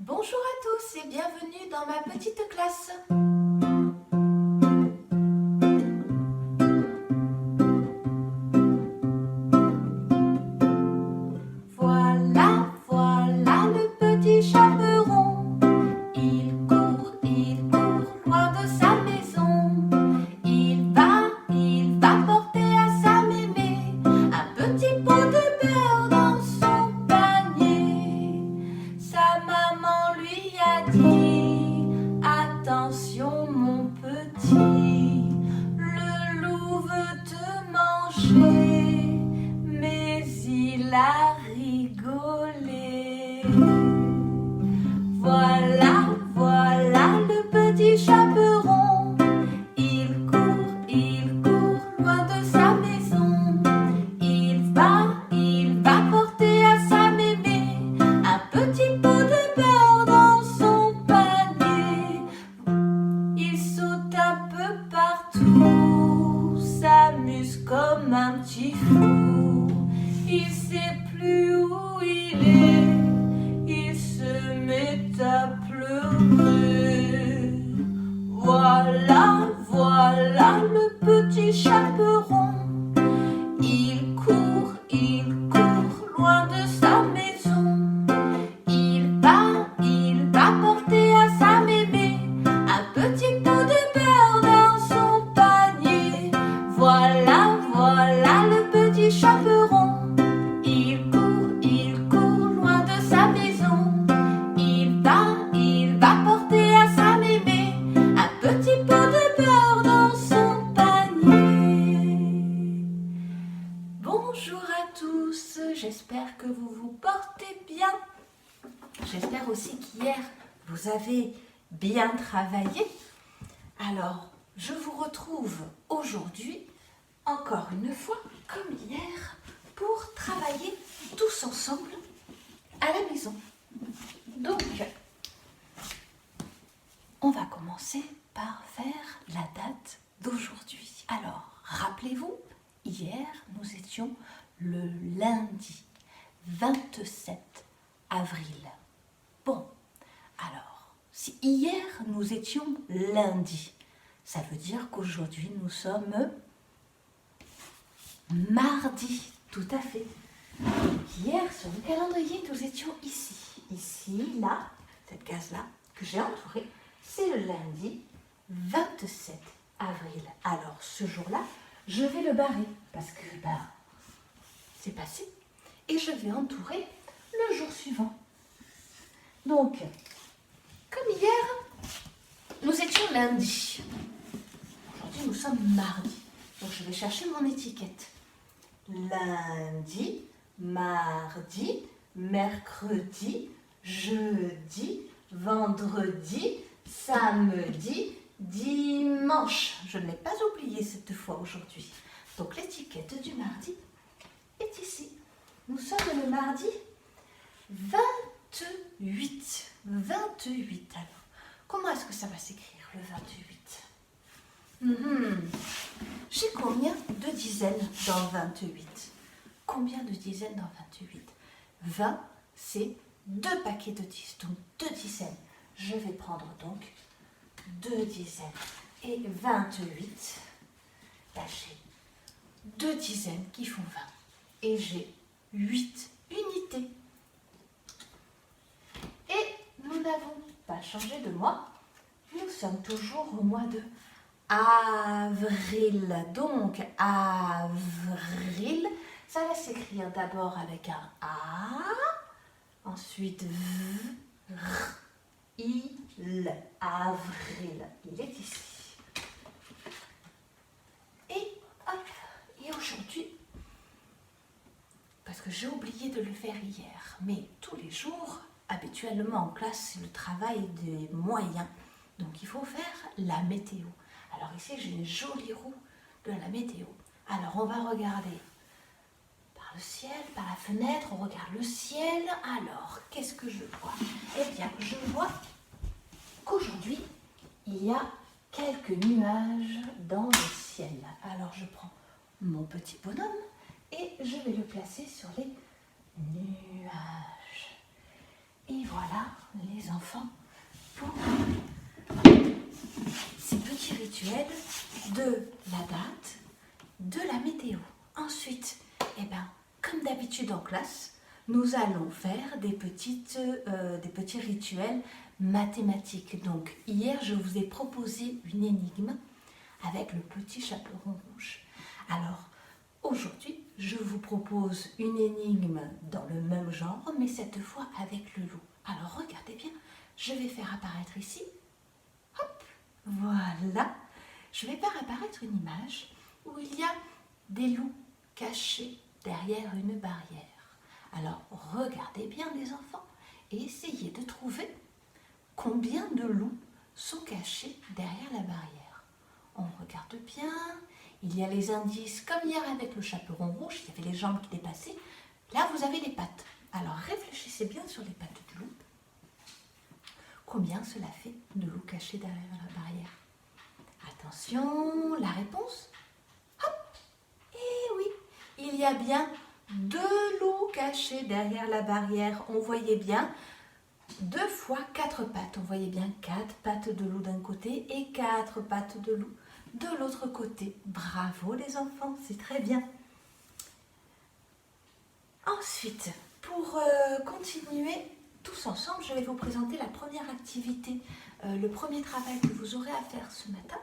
Bonjour à tous et bienvenue dans ma petite classe. Voilà, voilà le petit chaperon. Il court loin de sa maison. Il va porter à sa mémé un petit pot de beurre dans son panier. Sa maman lui a dit: attention mon petit, le loup veut te manger. Mais il a rigolé. Voilà, voilà le petit chaperon. Il court loin de sa maison. Il va porter à sa mémé un petit pot de beurre dans son panier. Il saute un peu partout, s'amuse comme un petit fou. Il sait plus où il est, il se met à pleurer. Voilà, voilà le petit chaperon. Il court loin de sa maison. Il va porter à sa mémé un petit pot de beurre dans son panier. Voilà, voilà le petit chaperon. Il court loin de sa maison. Il va porter à sa mémé un petit pot de beurre dans son panier. Bonjour à tous, j'espère que vous vous portez bien. J'espère aussi qu'hier, vous avez bien travaillé. Alors, je vous retrouve aujourd'hui, encore une fois, comme hier, pour travailler tous ensemble à la maison. Donc, on va commencer par faire la date d'aujourd'hui. Alors, rappelez-vous, hier, nous étions le lundi 27 avril. Bon, alors, si hier nous étions lundi, ça veut dire qu'aujourd'hui nous sommes mardi, tout à fait. Hier, sur le calendrier, nous étions ici. Ici, là, cette case-là, que j'ai entourée, c'est le lundi 27 avril. Alors, ce jour-là, je vais le barrer, parce que, c'est passé. Et je vais entourer le jour suivant. Donc, comme hier, nous étions lundi. Aujourd'hui, nous sommes mardi. Donc, je vais chercher mon étiquette. Lundi, mardi, mercredi, jeudi, vendredi, samedi, dimanche. Je ne l'ai pas oublié cette fois aujourd'hui. Donc, l'étiquette du mardi est ici. Nous sommes le mardi 28. 28. Alors, comment est-ce que ça va s'écrire, le 28? J'ai combien de dizaines dans 28? Combien de dizaines dans 28? 20, c'est 2 paquets de 10, donc 2 dizaines. Je vais prendre donc 2 dizaines. Et 28, j'ai 2 dizaines qui font 20. Et j'ai 8 unités. Et nous n'avons pas changé de mois. Nous sommes toujours au mois de avril. Donc, avril, ça va s'écrire d'abord avec un A, ensuite V, R, I, L. Avril, il est ici. Et hop, et aujourd'hui, parce que j'ai oublié de le faire hier, mais tous les jours, habituellement en classe, c'est le travail des moyens. Donc, il faut faire la météo. Alors ici, j'ai une jolie roue de la météo. Alors, on va regarder par le ciel, par la fenêtre, on regarde le ciel. Alors, qu'est-ce que je vois? Eh bien, je vois qu'aujourd'hui, il y a quelques nuages dans le ciel. Alors, je prends mon petit bonhomme et je vais le placer sur les nuages. Et voilà les enfants pour ces petits rituels de la date, de la météo. Ensuite, eh ben, comme d'habitude en classe, nous allons faire des petits rituels mathématiques. Donc hier, je vous ai proposé une énigme avec le petit chaperon rouge. Alors aujourd'hui, je vous propose une énigme dans le même genre, mais cette fois avec le loup. Alors regardez bien, je vais faire apparaître ici, hop, voilà, je vais faire apparaître une image où il y a des loups cachés derrière une barrière. Alors regardez bien les enfants et essayez de trouver combien de loups sont cachés derrière la barrière. On regarde bien, il y a les indices, comme hier avec le chaperon rouge, il y avait les jambes qui dépassaient. Là, vous avez les pattes. Alors réfléchissez bien sur les pattes du loup. Combien cela fait de loups cachés derrière la barrière? Attention, la réponse? Hop! Eh oui, il y a bien 2 loups cachés derrière la barrière. On voyait bien 2 fois 4 pattes. On voyait bien 4 pattes de loup d'un côté et 4 pattes de loup de l'autre côté. Bravo les enfants, c'est très bien. Ensuite, pour continuer tous ensemble, je vais vous présenter la première activité, le premier travail que vous aurez à faire ce matin.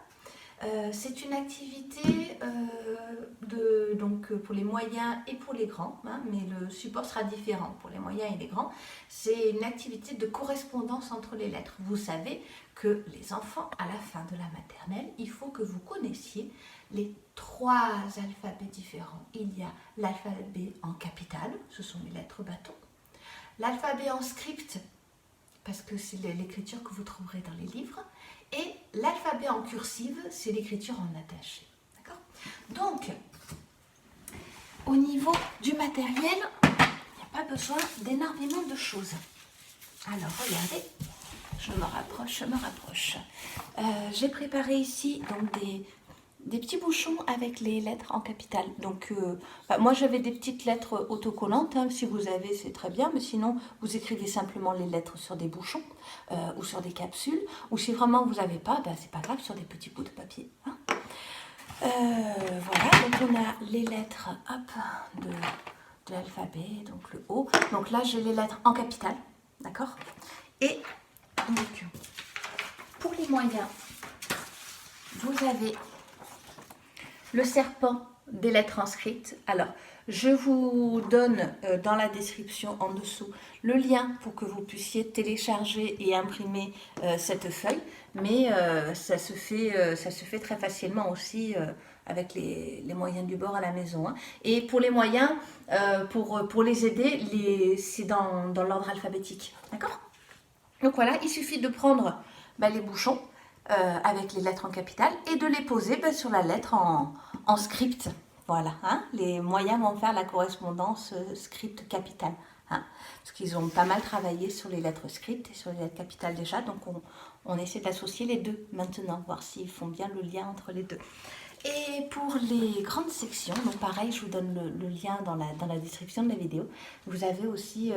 C'est une activité donc pour les moyens et pour les grands, hein, mais le support sera différent pour les moyens et les grands. C'est une activité de correspondance entre les lettres. Vous savez que les enfants, à la fin de la maternelle, il faut que vous connaissiez les 3 alphabets différents. Il y a l'alphabet en capitale, ce sont les lettres bâtons. L'alphabet en script, parce que c'est l'écriture que vous trouverez dans les livres. Et l'alphabet en cursive, c'est l'écriture en attaché. D'accord ? Donc, au niveau du matériel, il n'y a pas besoin d'énormément de choses. Alors, regardez, je me rapproche. J'ai préparé ici donc des petits bouchons avec les lettres en capitale. Donc, moi j'avais des petites lettres autocollantes, hein. Si vous avez, c'est très bien, mais sinon vous écrivez simplement les lettres sur des bouchons ou sur des capsules, ou si vraiment vous n'avez pas, c'est pas grave, sur des petits bouts de papier, hein. Voilà, donc on a les lettres de l'alphabet, donc le O. Donc là j'ai les lettres en capitale, d'accord. Et donc pour les moyens, vous avez le serpent des lettres inscrites. Alors, je vous donne dans la description en dessous le lien pour que vous puissiez télécharger et imprimer cette feuille. Mais ça se fait très facilement aussi avec les moyens du bord à la maison, hein. Et pour les moyens, pour les aider, c'est dans l'ordre alphabétique. D'accord? Donc voilà, il suffit de prendre les bouchons avec les lettres en capitale et de les poser sur la lettre en script. Voilà, hein, les moyens vont faire la correspondance script capitale, hein, parce qu'ils ont pas mal travaillé sur les lettres script et sur les lettres capitales déjà, donc on essaie d'associer les deux maintenant, voir s'ils font bien le lien entre les deux. Et pour les grandes sections, donc pareil, je vous donne le lien dans la description de la vidéo. Vous avez aussi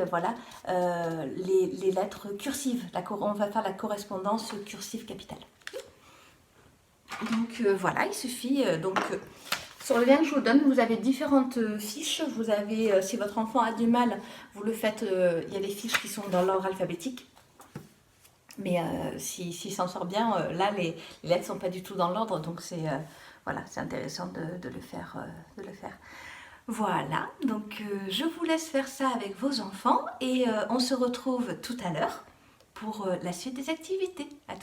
les lettres cursives. On va faire la correspondance cursive capitale. Donc voilà, il suffit. Sur le lien que je vous donne, vous avez différentes fiches. Vous avez, si votre enfant a du mal, vous le faites. Il y a les fiches qui sont dans l'ordre alphabétique. Mais s'il s'en sort bien, là, les lettres ne sont pas du tout dans l'ordre. Donc voilà, c'est intéressant de le faire. Voilà, donc je vous laisse faire ça avec vos enfants. Et on se retrouve tout à l'heure pour la suite des activités.